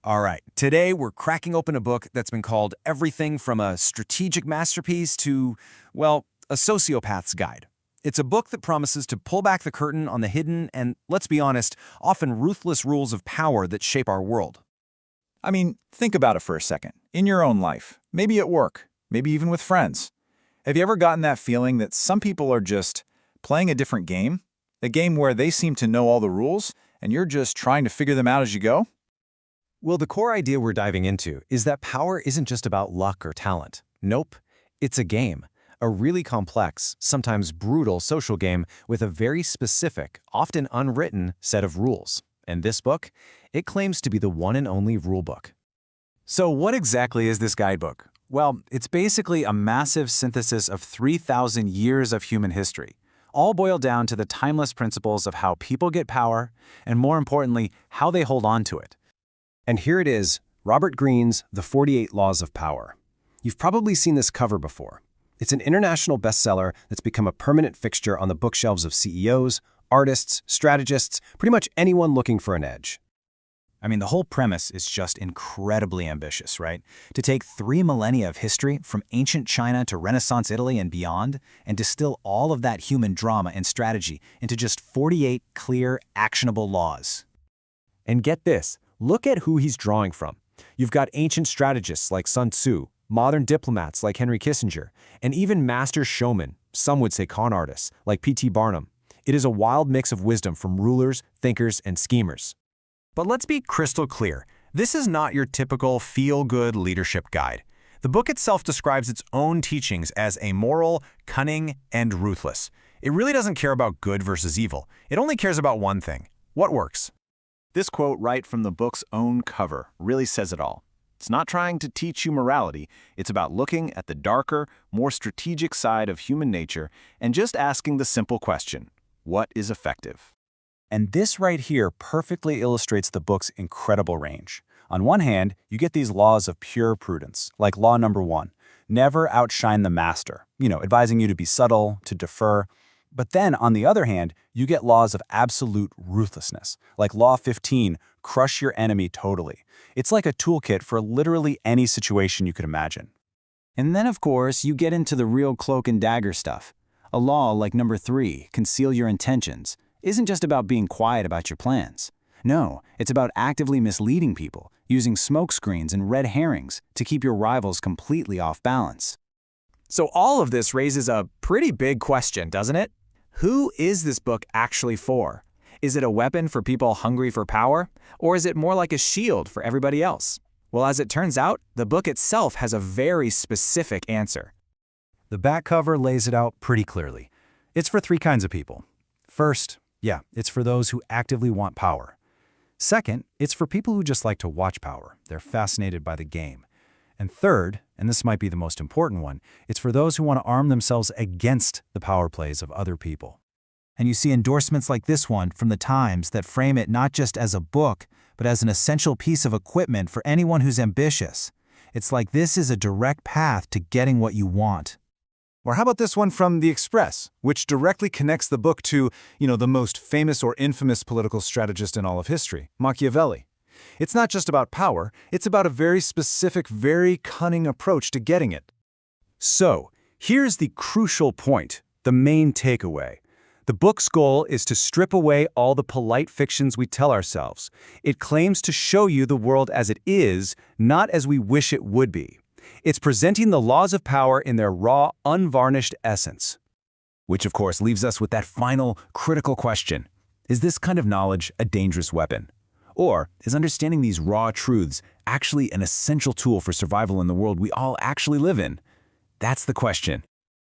All right, today we're cracking open a book that's been called everything from a strategic masterpiece to, well, a sociopath's guide. It's a book that promises to pull back the curtain on the hidden and, let's be honest, often ruthless rules of power that shape our world. I mean, think about it for a second. In your own life, maybe at work, maybe even with friends. Have you ever gotten that feeling that some people are just playing a different game? A game where they seem to know all the rules, and you're just trying to figure them out as you go? Well, the core idea we're diving into is that power isn't just about luck or talent. Nope, it's a game. A really complex, sometimes brutal social game with a very specific, often unwritten set of rules. And this book, it claims to be the one and only rule book. So what exactly is this guidebook? Well, it's basically a massive synthesis of 3,000 years of human history, all boiled down to the timeless principles of how people get power, and more importantly, how they hold on to it. And here it is, Robert Greene's The 48 Laws of Power. You've probably seen this cover before. It's an international bestseller that's become a permanent fixture on the bookshelves of CEOs, artists, strategists, pretty much anyone looking for an edge. I mean, the whole premise is just incredibly ambitious, right? To take 3 millennia of history, from ancient China to Renaissance Italy and beyond, and distill all of that human drama and strategy into just 48 clear, actionable laws. And get this, look at who he's drawing from. You've got ancient strategists like Sun Tzu, modern diplomats like Henry Kissinger, and even master showmen, some would say con artists, like P.T. Barnum. It is a wild mix of wisdom from rulers, thinkers, and schemers. But let's be crystal clear. This is not your typical feel-good leadership guide. The book itself describes its own teachings as amoral, cunning, and ruthless. It really doesn't care about good versus evil. It only cares about one thing: what works. This quote right from the book's own cover really says it all. It's not trying to teach you morality. It's about looking at the darker, more strategic side of human nature and just asking the simple question: what is effective? And this right here perfectly illustrates the book's incredible range. On one hand, you get these laws of pure prudence, like law number 1, never outshine the master, advising you to be subtle, to defer. But then, on the other hand, you get laws of absolute ruthlessness, like law 15, crush your enemy totally. It's like a toolkit for literally any situation you could imagine. And then, of course, you get into the real cloak and dagger stuff. A law like number 3, conceal your intentions, isn't just about being quiet about your plans. No, it's about actively misleading people, using smokescreens and red herrings to keep your rivals completely off balance. So all of this raises a pretty big question, doesn't it? Who is this book actually for? Is it a weapon for people hungry for power? Or is it more like a shield for everybody else? Well, as it turns out, the book itself has a very specific answer. The back cover lays it out pretty clearly. It's for 3 kinds of people. First, it's for those who actively want power. Second, it's for people who just like to watch power. They're fascinated by the game. And third, and this might be the most important one, it's for those who want to arm themselves against the power plays of other people. And you see endorsements like this one from the Times that frame it not just as a book, but as an essential piece of equipment for anyone who's ambitious. It's like this is a direct path to getting what you want. Or how about this one from The Express, which directly connects the book to, the most famous or infamous political strategist in all of history, Machiavelli. It's not just about power, it's about a very specific, very cunning approach to getting it. So, here's the crucial point, the main takeaway. The book's goal is to strip away all the polite fictions we tell ourselves. It claims to show you the world as it is, not as we wish it would be. It's presenting the laws of power in their raw, unvarnished essence. Which, of course, leaves us with that final, critical question. Is this kind of knowledge a dangerous weapon? Or is understanding these raw truths actually an essential tool for survival in the world we all actually live in? That's the question.